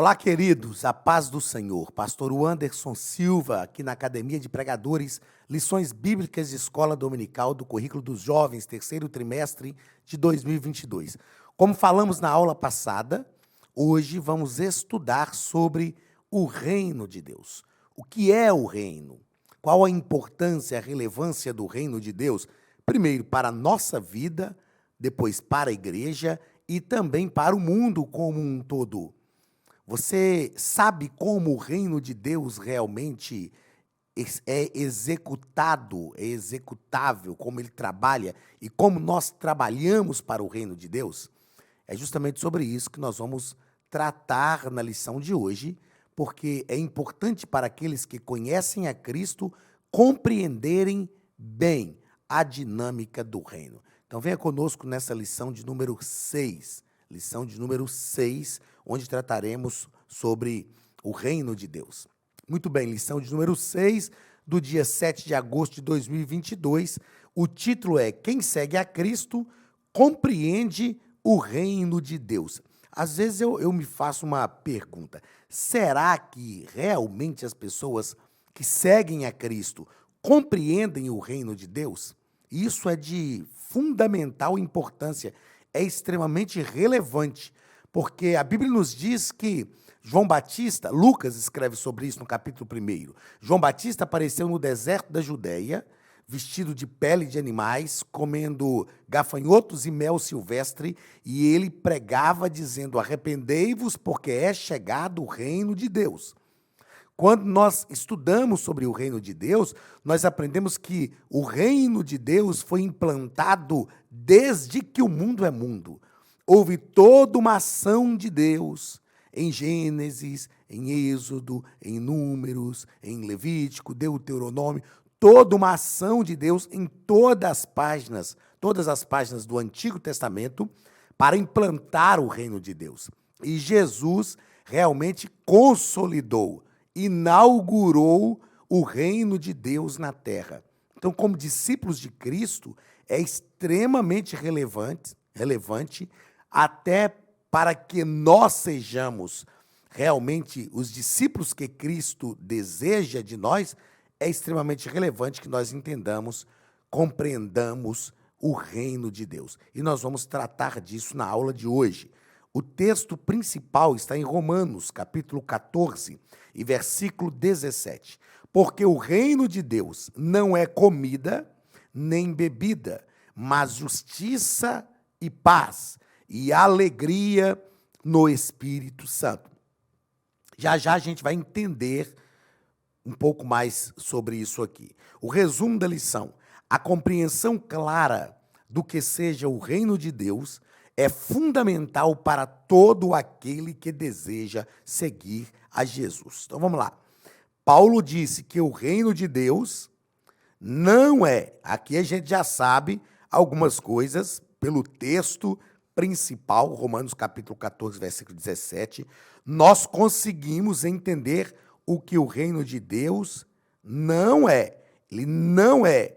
Olá, queridos, a paz do Senhor. Pastor Anderson Silva, aqui na Academia de Pregadores, lições bíblicas de escola dominical do currículo dos jovens, terceiro trimestre de 2022. Como falamos na aula passada, hoje vamos estudar sobre o reino de Deus. O que é o reino? Qual a importância, a relevância do reino de Deus? Primeiro, para a nossa vida, depois para a igreja e também para o mundo como um todo. Você sabe como o reino de Deus realmente é executado, é executável, como ele trabalha e como nós trabalhamos para o reino de Deus? É justamente sobre isso que nós vamos tratar na lição de hoje, porque é importante para aqueles que conhecem a Cristo compreenderem bem a dinâmica do reino. Então venha conosco nessa lição de número 6. Lição de número 6, onde trataremos sobre o reino de Deus. Muito bem, lição de número 6, do dia 7 de agosto de 2022. O título é Quem segue a Cristo compreende o reino de Deus. Às vezes eu me faço uma pergunta, será que realmente as pessoas que seguem a Cristo compreendem o reino de Deus? Isso é de fundamental importância, é extremamente relevante, porque a Bíblia nos diz que João Batista, Lucas escreve sobre isso no capítulo 1, João Batista apareceu no deserto da Judéia, vestido de pele de animais, comendo gafanhotos e mel silvestre, e ele pregava dizendo, arrependei-vos porque é chegado o reino de Deus. Quando nós estudamos sobre o reino de Deus, nós aprendemos que o reino de Deus foi implantado desde que o mundo é mundo. Houve toda uma ação de Deus em Gênesis, em Êxodo, em Números, em Levítico, Deuteronômio, toda uma ação de Deus em todas as páginas do Antigo Testamento para implantar o reino de Deus. E Jesus realmente consolidou, inaugurou o reino de Deus na terra. Então, como discípulos de Cristo, é extremamente relevante até para que nós sejamos realmente os discípulos que Cristo deseja de nós, é extremamente relevante que nós entendamos, compreendamos o reino de Deus. E nós vamos tratar disso na aula de hoje. O texto principal está em Romanos, capítulo 14, e versículo 17. Porque o reino de Deus não é comida nem bebida, mas justiça e paz e alegria no Espírito Santo. Já já a gente vai entender um pouco mais sobre isso aqui. O resumo da lição: a compreensão clara do que seja o reino de Deus é fundamental para todo aquele que deseja seguir a Jesus. Então vamos lá. Paulo disse que o reino de Deus não é, aqui a gente já sabe algumas coisas pelo texto principal, Romanos capítulo 14, versículo 17, nós conseguimos entender o que o reino de Deus não é. Ele não é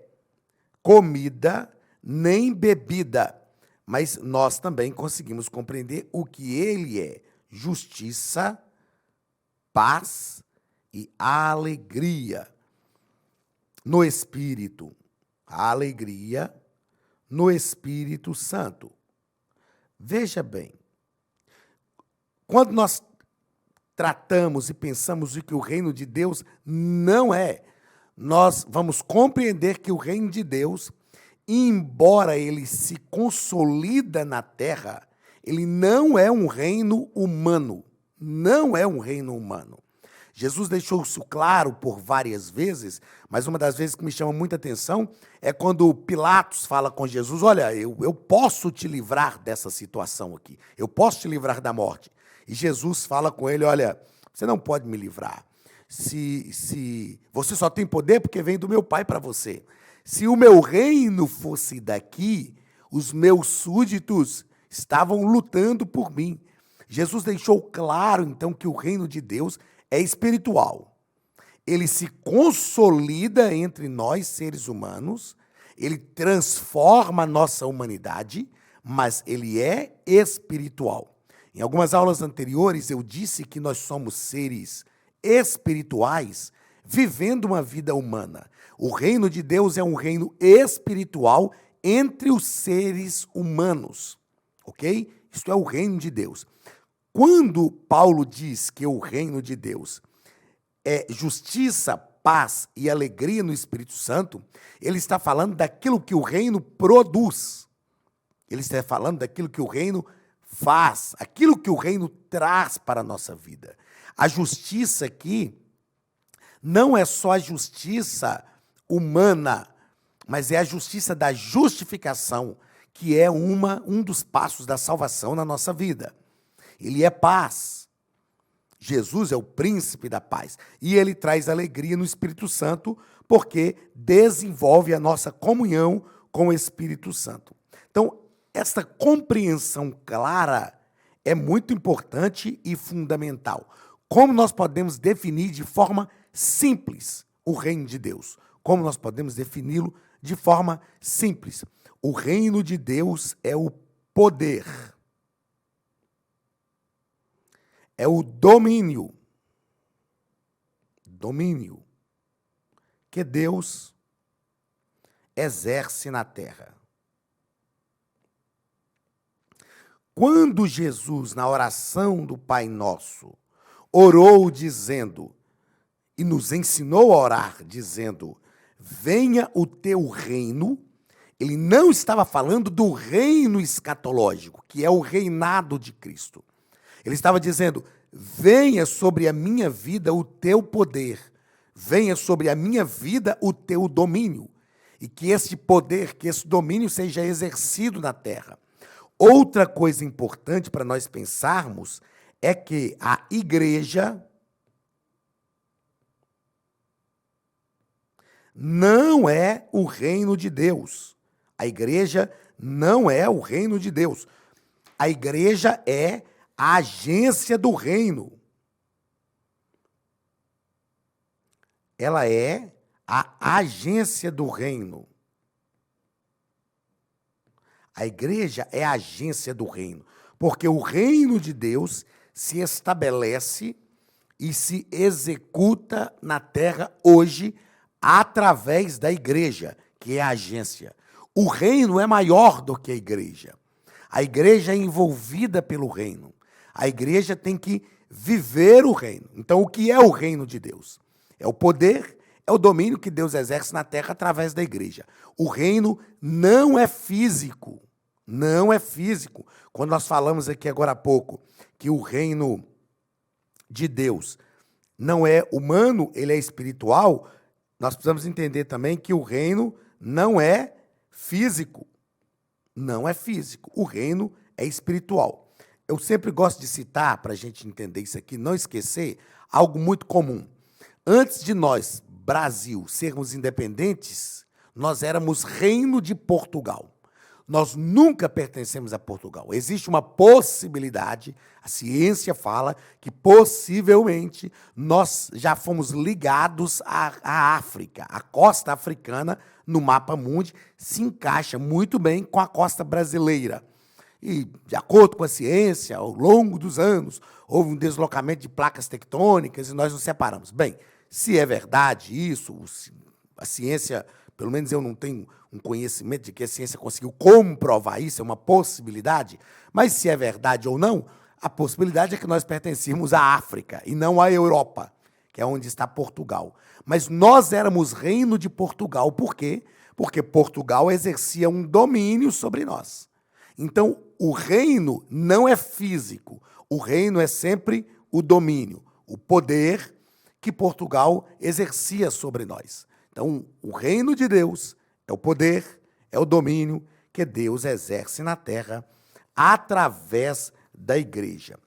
comida nem bebida, mas nós também conseguimos compreender o que ele é: justiça, paz e alegria no Espírito. A alegria no Espírito Santo. Veja bem, quando nós tratamos e pensamos o que o reino de Deus não é, nós vamos compreender que o reino de Deus, embora ele se consolida na terra, ele não é um reino humano. Não é um reino humano. Jesus deixou isso claro por várias vezes, mas uma das vezes que me chama muita atenção é quando Pilatos fala com Jesus, olha, eu posso te livrar dessa situação aqui, eu posso te livrar da morte. E Jesus fala com ele, olha, você não pode me livrar. Se você só tem poder porque vem do meu Pai para você. Se o meu reino fosse daqui, os meus súditos estavam lutando por mim. Jesus deixou claro, então, que o reino de Deus é espiritual. Ele se consolida entre nós, seres humanos, ele transforma a nossa humanidade, mas ele é espiritual. Em algumas aulas anteriores, eu disse que nós somos seres espirituais vivendo uma vida humana. O reino de Deus é um reino espiritual entre os seres humanos, ok? Isto é o reino de Deus. Quando Paulo diz que o reino de Deus é justiça, paz e alegria no Espírito Santo, ele está falando daquilo que o reino produz. Ele está falando daquilo que o reino faz, aquilo que o reino traz para a nossa vida. A justiça aqui não é só a justiça humana, mas é a justiça da justificação, que é um dos passos da salvação na nossa vida. Ele é paz. Jesus é o príncipe da paz. E ele traz alegria no Espírito Santo, porque desenvolve a nossa comunhão com o Espírito Santo. Então, esta compreensão clara é muito importante e fundamental. Como nós podemos definir de forma simples o reino de Deus? Como nós podemos defini-lo de forma simples? O reino de Deus é o poder, é o domínio que Deus exerce na terra. Quando Jesus, na oração do Pai Nosso, orou dizendo, e nos ensinou a orar, dizendo, venha o teu reino, ele não estava falando do reino escatológico, que é o reinado de Cristo. Ele estava dizendo, venha sobre a minha vida o teu poder, venha sobre a minha vida o teu domínio, e que esse poder, que esse domínio seja exercido na terra. Outra coisa importante para nós pensarmos é que a igreja não é o reino de Deus. A igreja não é o reino de Deus. A igreja é a agência do reino. Ela é a agência do reino. A igreja é a agência do reino, porque o reino de Deus se estabelece e se executa na terra hoje através da igreja, que é a agência. O reino é maior do que a igreja. A igreja é envolvida pelo reino. A igreja tem que viver o reino. Então, o que é o reino de Deus? É o poder, é o domínio que Deus exerce na terra através da igreja. O reino não é físico. Não é físico. Quando nós falamos aqui agora há pouco que o reino de Deus não é humano, ele é espiritual, nós precisamos entender também que o reino não é físico. Não é físico. O reino é espiritual. Eu sempre gosto de citar, para a gente entender isso aqui, não esquecer, algo muito comum. Antes de nós, Brasil, sermos independentes, nós éramos reino de Portugal. Nós nunca pertencemos a Portugal. Existe uma possibilidade, a ciência fala, que possivelmente nós já fomos ligados à África. A costa africana, no mapa mundi, se encaixa muito bem com a costa brasileira. E, de acordo com a ciência, ao longo dos anos, houve um deslocamento de placas tectônicas e nós nos separamos. Bem, se é verdade isso, a ciência, pelo menos eu não tenho um conhecimento de que a ciência conseguiu comprovar isso, é uma possibilidade, mas se é verdade ou não, a possibilidade é que nós pertencíamos à África e não à Europa, que é onde está Portugal. Mas nós éramos reino de Portugal, por quê? Porque Portugal exercia um domínio sobre nós. Então, o reino não é físico, o reino é sempre o domínio, o poder que Portugal exercia sobre nós. Então, o reino de Deus é o poder, é o domínio que Deus exerce na terra através da igreja.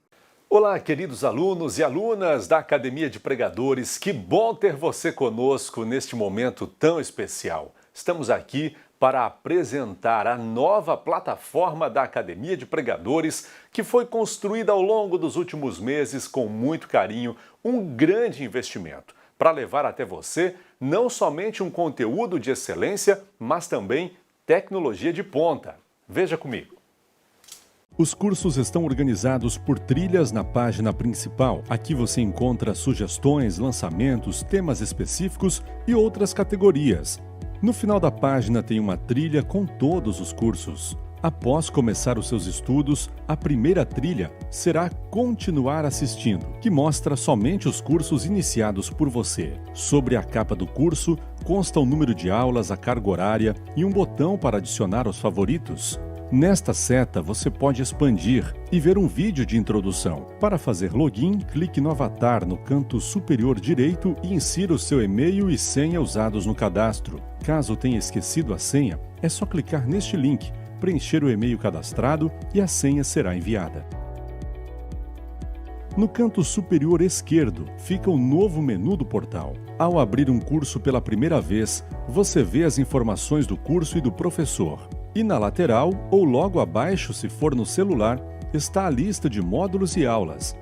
Olá, queridos alunos e alunas da Academia de Pregadores, que bom ter você conosco neste momento tão especial. Estamos aqui para apresentar a nova plataforma da Academia de Pregadores, que foi construída ao longo dos últimos meses com muito carinho, um grande investimento, para levar até você não somente um conteúdo de excelência, mas também tecnologia de ponta. Veja comigo. Os cursos estão organizados por trilhas na página principal. Aqui você encontra sugestões, lançamentos, temas específicos e outras categorias. No final da página tem uma trilha com todos os cursos. Após começar os seus estudos, a primeira trilha será Continuar assistindo, que mostra somente os cursos iniciados por você. Sobre a capa do curso, consta o número de aulas, a carga horária e um botão para adicionar os favoritos. Nesta seta, você pode expandir e ver um vídeo de introdução. Para fazer login, clique no avatar no canto superior direito e insira o seu e-mail e senha usados no cadastro. Caso tenha esquecido a senha, é só clicar neste link, preencher o e-mail cadastrado e a senha será enviada. No canto superior esquerdo fica o novo menu do portal. Ao abrir um curso pela primeira vez, você vê as informações do curso e do professor. E na lateral, ou logo abaixo se for no celular, está a lista de módulos e aulas.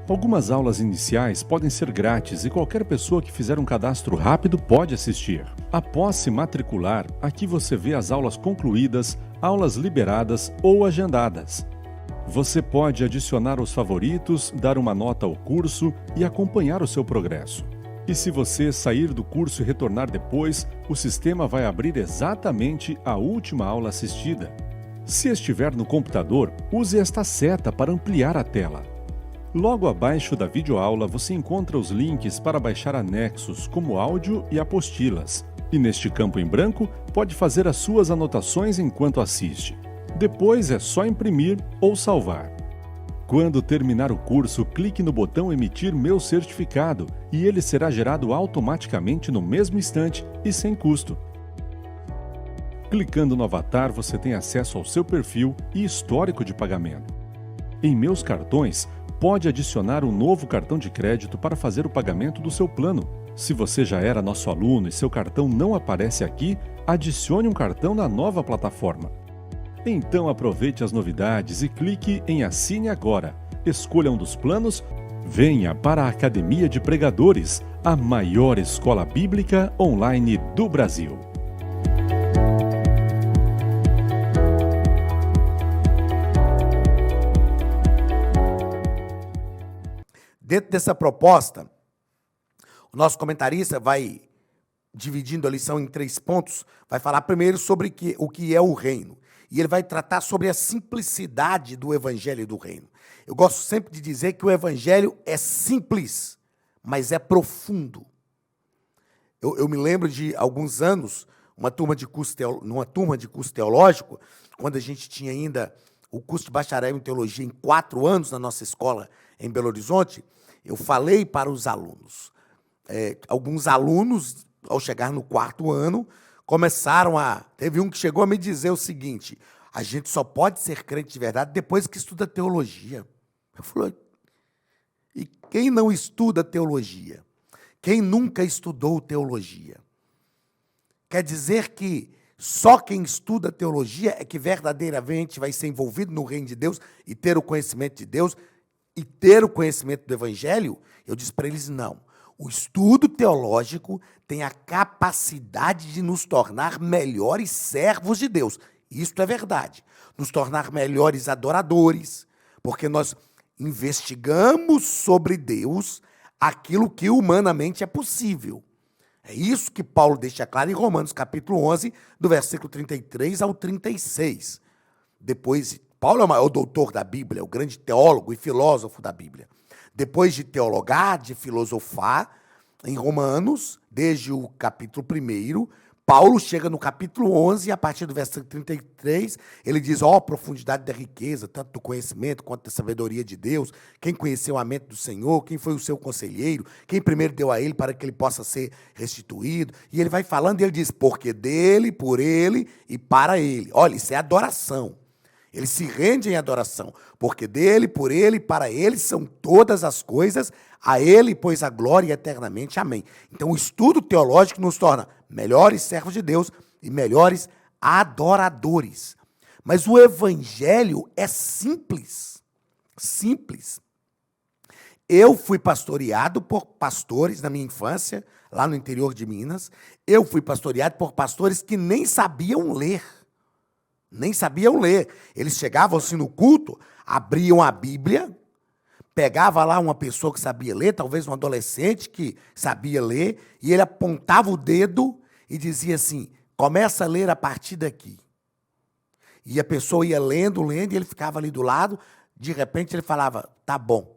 Algumas aulas iniciais podem ser grátis e qualquer pessoa que fizer um cadastro rápido pode assistir. Após se matricular, aqui você vê as aulas concluídas, aulas liberadas ou agendadas. Você pode adicionar os favoritos, dar uma nota ao curso e acompanhar o seu progresso. E se você sair do curso e retornar depois, o sistema vai abrir exatamente a última aula assistida. Se estiver no computador, use esta seta para ampliar a tela. Logo abaixo da videoaula você encontra os links para baixar anexos, como áudio e apostilas. E neste campo em branco, pode fazer as suas anotações enquanto assiste. Depois é só imprimir ou salvar. Quando terminar o curso, clique no botão Emitir meu certificado e ele será gerado automaticamente no mesmo instante e sem custo. Clicando no avatar, você tem acesso ao seu perfil e histórico de pagamento. Em Meus Cartões, pode adicionar um novo cartão de crédito para fazer o pagamento do seu plano. Se você já era nosso aluno e seu cartão não aparece aqui, adicione um cartão na nova plataforma. Então aproveite as novidades e clique em Assine Agora. Escolha um dos planos. Venha para a Academia de Pregadores, a maior escola bíblica online do Brasil. Dentro dessa proposta, o nosso comentarista vai dividindo a lição em 3 pontos, vai falar primeiro sobre o que é o reino. E ele vai tratar sobre a simplicidade do evangelho do reino. Eu gosto sempre de dizer que o evangelho é simples, mas é profundo. Eu me lembro de alguns anos, numa turma de curso teológico, quando a gente tinha ainda o curso de bacharel em teologia em 4 anos na nossa escola em Belo Horizonte, eu falei para os alunos. Alguns alunos, ao chegar no 4º ano, teve um que chegou a me dizer o seguinte: a gente só pode ser crente de verdade depois que estuda teologia. Eu falei, e quem não estuda teologia? Quem nunca estudou teologia? Quer dizer que só quem estuda teologia é que verdadeiramente vai ser envolvido no reino de Deus e ter o conhecimento de Deus e ter o conhecimento do evangelho? Eu disse para eles, não. O estudo teológico tem a capacidade de nos tornar melhores servos de Deus. Isto é verdade. Nos tornar melhores adoradores, porque nós investigamos sobre Deus aquilo que humanamente é possível. É isso que Paulo deixa claro em Romanos capítulo 11, do versículo 33 ao 36. Depois, Paulo é o maior doutor da Bíblia, o grande teólogo e filósofo da Bíblia. Depois de teologar, de filosofar, em Romanos, desde o capítulo 1, Paulo chega no capítulo 11, e a partir do versículo 33, ele diz, profundidade da riqueza, tanto do conhecimento quanto da sabedoria de Deus, quem conheceu a mente do Senhor, quem foi o seu conselheiro, quem primeiro deu a ele para que ele possa ser restituído. E ele vai falando e ele diz, porque dele, por ele e para ele. Olha, isso é adoração. Ele se rende em adoração, porque dele, por ele e para ele são todas as coisas, a ele, pois, a glória eternamente. Amém. Então, o estudo teológico nos torna melhores servos de Deus e melhores adoradores. Mas o evangelho é simples. Simples. Eu fui pastoreado por pastores na minha infância, lá no interior de Minas. Eu fui pastoreado por pastores que nem sabiam ler. nem sabiam ler. Eles chegavam assim no culto, abriam a Bíblia, pegava lá uma pessoa que sabia ler, talvez um adolescente que sabia ler, e ele apontava o dedo e dizia assim, começa a ler a partir daqui. E a pessoa ia lendo, e ele ficava ali do lado, de repente ele falava, tá bom,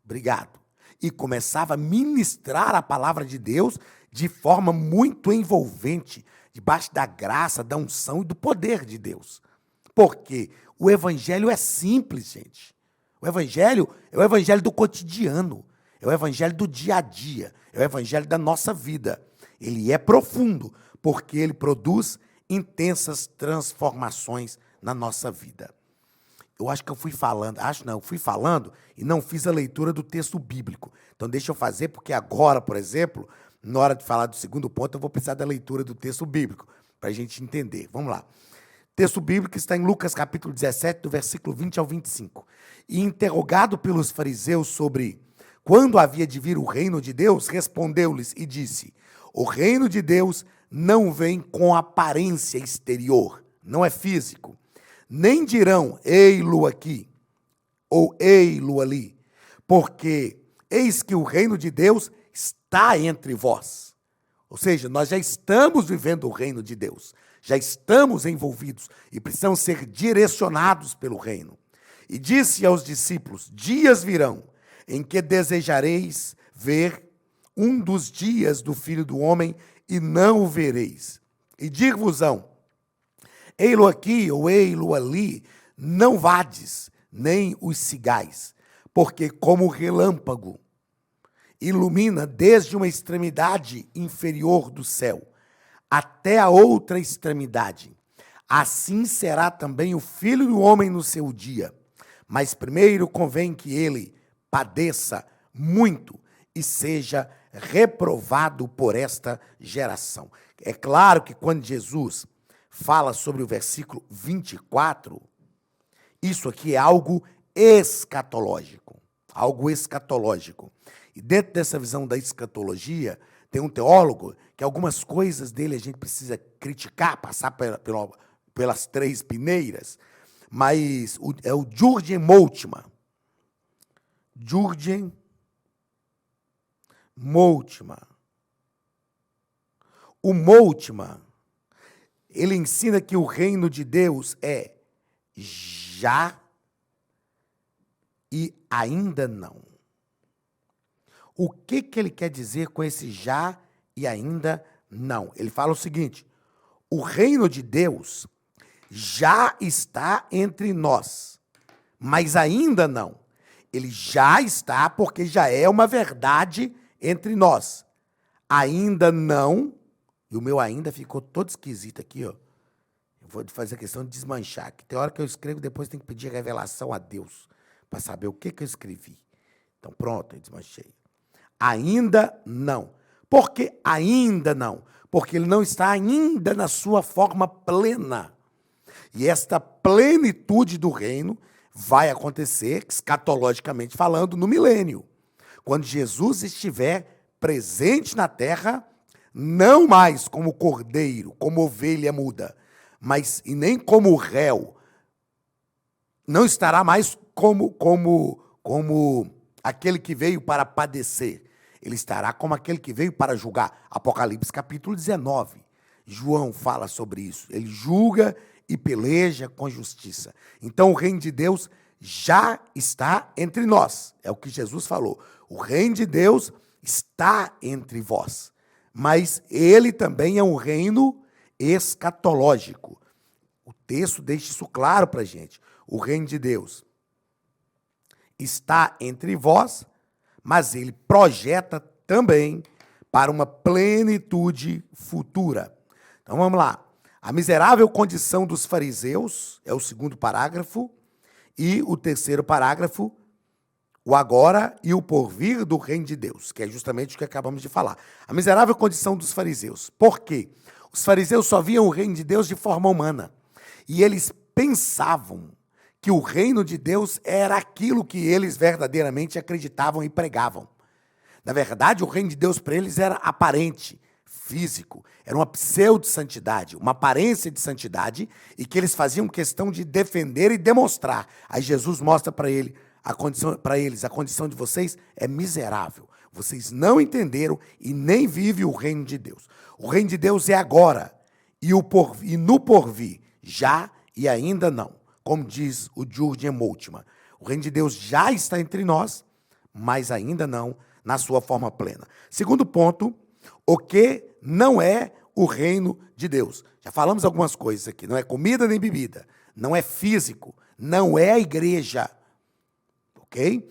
obrigado. E começava a ministrar a palavra de Deus de forma muito envolvente, debaixo da graça, da unção e do poder de Deus. Porque o evangelho é simples, gente. O evangelho é o evangelho do cotidiano, é o evangelho do dia a dia, é o evangelho da nossa vida. Ele é profundo, porque ele produz intensas transformações na nossa vida. Eu acho que eu fui falando, e não fiz a leitura do texto bíblico. Então deixa eu fazer, porque agora, por exemplo, na hora de falar do segundo ponto, eu vou precisar da leitura do texto bíblico, para a gente entender. Vamos lá. O texto bíblico está em Lucas capítulo 17, do versículo 20 ao 25. E interrogado pelos fariseus sobre quando havia de vir o reino de Deus, respondeu-lhes e disse, o reino de Deus não vem com aparência exterior, não é físico. Nem dirão, ei-lo aqui, ou ei-lo ali, porque eis que o reino de Deus está entre vós. Ou seja, nós já estamos vivendo o reino de Deus, já estamos envolvidos e precisamos ser direcionados pelo reino. E disse aos discípulos, dias virão em que desejareis ver um dos dias do Filho do Homem e não o vereis. E dir-vos-ão, ei-lo aqui ou ei-lo ali, não vades, nem os sigais, porque como o relâmpago ilumina desde uma extremidade inferior do céu até a outra extremidade, assim será também o Filho do Homem no seu dia. Mas primeiro convém que ele padeça muito e seja reprovado por esta geração. É claro que quando Jesus fala sobre o versículo 24, isso aqui é algo escatológico, algo escatológico. E dentro dessa visão da escatologia, tem um teólogo que algumas coisas dele a gente precisa criticar, passar pelas três peneiras, mas é o Jürgen Moltmann. Jürgen Moltmann. O Moltmann, ele ensina que o reino de Deus é já e ainda não. O que ele quer dizer com esse já e ainda não? Ele fala o seguinte, o reino de Deus já está entre nós, mas ainda não. Ele já está porque já é uma verdade entre nós. Ainda não, e o meu ainda ficou todo esquisito aqui, ó. Eu vou fazer a questão de desmanchar, que tem hora que eu escrevo, depois tem que pedir revelação a Deus, para saber o que eu escrevi. Então pronto, eu desmanchei. Ainda não. Por que ainda não? Porque ele não está ainda na sua forma plena. E esta plenitude do reino vai acontecer, escatologicamente falando, no milênio. Quando Jesus estiver presente na terra, não mais como cordeiro, como ovelha muda, mas e nem como réu. Não estará mais como aquele que veio para padecer. Ele estará como aquele que veio para julgar. Apocalipse capítulo 19. João fala sobre isso. Ele julga e peleja com justiça. Então o reino de Deus já está entre nós. É o que Jesus falou. O reino de Deus está entre vós. Mas ele também é um reino escatológico. O texto deixa isso claro para a gente. O reino de Deus está entre vós, mas ele projeta também para uma plenitude futura. Então vamos lá. A miserável condição dos fariseus é o segundo parágrafo, e o terceiro parágrafo, o agora e o porvir do reino de Deus, que é justamente o que acabamos de falar. A miserável condição dos fariseus. Por quê? Os fariseus só viam o reino de Deus de forma humana. E eles pensavam que o reino de Deus era aquilo que eles verdadeiramente acreditavam e pregavam. Na verdade, o reino de Deus para eles era aparente, físico, era uma pseudo-santidade, uma aparência de santidade, e que eles faziam questão de defender e demonstrar. Aí Jesus mostra para eles, a condição de vocês é miserável. Vocês não entenderam e nem vivem o reino de Deus. O reino de Deus é agora, e no porvir, já e ainda não. Como diz o Jürgen Moltmann, o reino de Deus já está entre nós, mas ainda não na sua forma plena. Segundo ponto, o que não é o reino de Deus. Já falamos algumas coisas aqui. Não é comida nem bebida. Não é físico. Não é a igreja. Ok?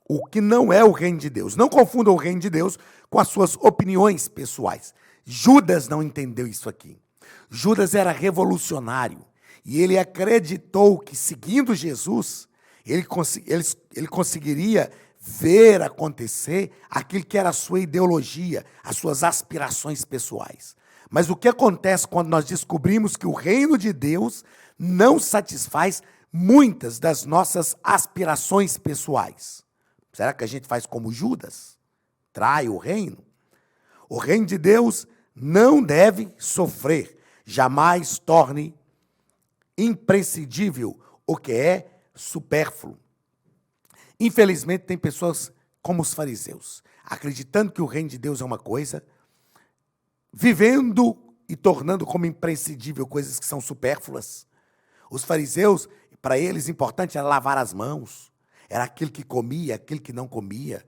O que não é o reino de Deus. Não confunda o reino de Deus com as suas opiniões pessoais. Judas não entendeu isso aqui. Judas era revolucionário. E ele acreditou que, seguindo Jesus, ele conseguiria ver acontecer aquilo que era a sua ideologia, as suas aspirações pessoais. Mas o que acontece quando nós descobrimos que o reino de Deus não satisfaz muitas das nossas aspirações pessoais? Será que a gente faz como Judas? Trai o reino? O reino de Deus não deve sofrer, jamais torne imprescindível o que é supérfluo. Infelizmente, tem pessoas como os fariseus, acreditando que o reino de Deus é uma coisa, vivendo e tornando como imprescindível coisas que são supérfluas. Os fariseus, para eles, importante era lavar as mãos, era aquilo que comia, aquilo que não comia.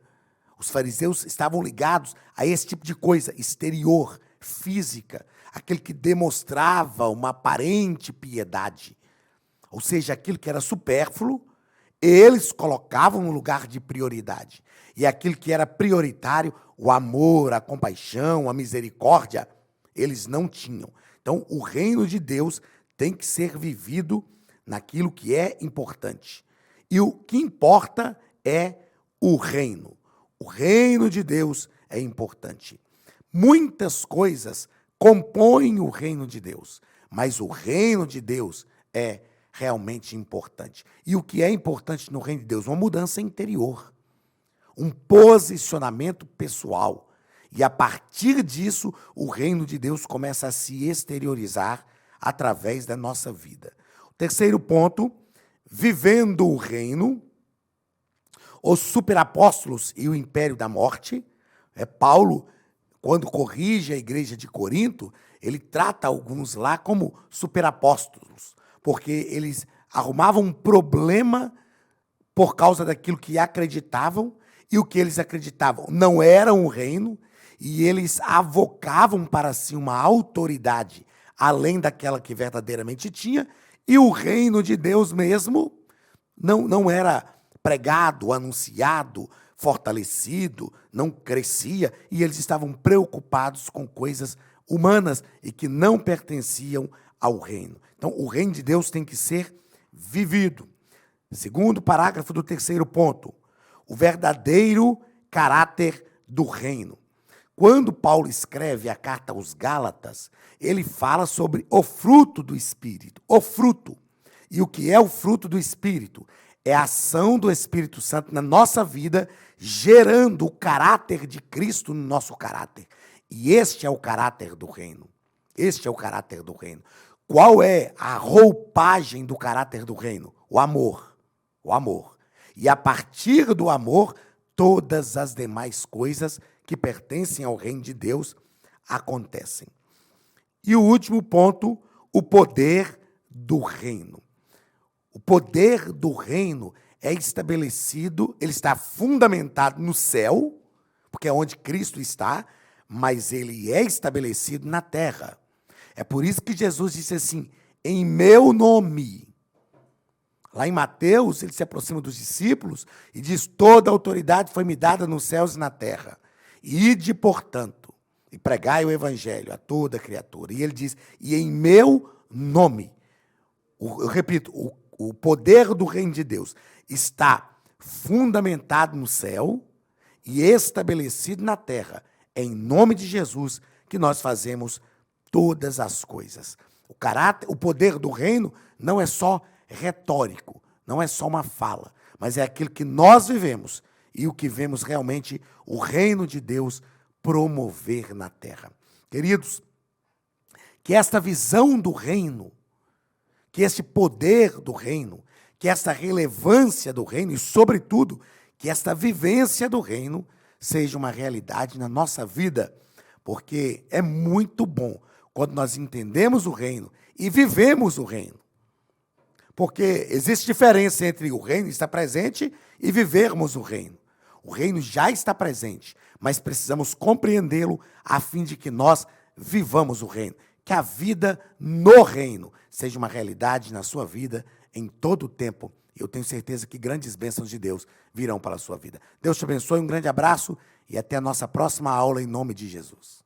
Os fariseus estavam ligados a esse tipo de coisa exterior, física, aquele que demonstrava uma aparente piedade. Ou seja, aquilo que era supérfluo, eles colocavam no lugar de prioridade. E aquilo que era prioritário, o amor, a compaixão, a misericórdia, eles não tinham. Então, o reino de Deus tem que ser vivido naquilo que é importante. E o que importa é o reino. O reino de Deus é importante. Muitas coisas compõem o reino de Deus, mas o reino de Deus é realmente importante. E o que é importante no reino de Deus? Uma mudança interior, um posicionamento pessoal. E a partir disso, o reino de Deus começa a se exteriorizar através da nossa vida. O terceiro ponto, vivendo o reino, os superapóstolos e o império da morte. Paulo, quando corrige a igreja de Corinto, ele trata alguns lá como superapóstolos, porque eles arrumavam um problema por causa daquilo que acreditavam, e o que eles acreditavam não era um reino, e eles avocavam para si uma autoridade além daquela que verdadeiramente tinha, e o reino de Deus mesmo não era pregado, anunciado, fortalecido, não crescia, e eles estavam preocupados com coisas humanas e que não pertenciam ao reino. Então, o reino de Deus tem que ser vivido. Segundo parágrafo do terceiro ponto, o verdadeiro caráter do reino. Quando Paulo escreve a carta aos Gálatas, ele fala sobre o fruto do Espírito, o fruto. E o que é o fruto do Espírito? É a ação do Espírito Santo na nossa vida, gerando o caráter de Cristo no nosso caráter. E este é o caráter do reino. Este é o caráter do reino. Qual é a roupagem do caráter do reino? O amor. O amor. E a partir do amor, todas as demais coisas que pertencem ao reino de Deus acontecem. E o último ponto, o poder do reino. O poder do reino é estabelecido, ele está fundamentado no céu, porque é onde Cristo está, mas ele é estabelecido na terra. É por isso que Jesus disse assim, em meu nome. Lá em Mateus, ele se aproxima dos discípulos e diz, toda a autoridade foi me dada nos céus e na terra. Ide, portanto, e pregai o evangelho a toda criatura. E ele diz, e em meu nome. Eu repito, o poder do reino de Deus está fundamentado no céu e estabelecido na terra. É em nome de Jesus que nós fazemos todas as coisas. O poder do reino não é só retórico, não é só uma fala, mas é aquilo que nós vivemos e o que vemos realmente o reino de Deus promover na terra. Queridos, que esta visão do reino, que este poder do reino, que esta relevância do reino e, sobretudo, que esta vivência do reino seja uma realidade na nossa vida, porque é muito bom quando nós entendemos o reino e vivemos o reino. Porque existe diferença entre o reino estar presente e vivermos o reino. O reino já está presente, mas precisamos compreendê-lo a fim de que nós vivamos o reino. Que a vida no reino seja uma realidade na sua vida em todo o tempo. Eu tenho certeza que grandes bênçãos de Deus virão para a sua vida. Deus te abençoe, um grande abraço e até a nossa próxima aula em nome de Jesus.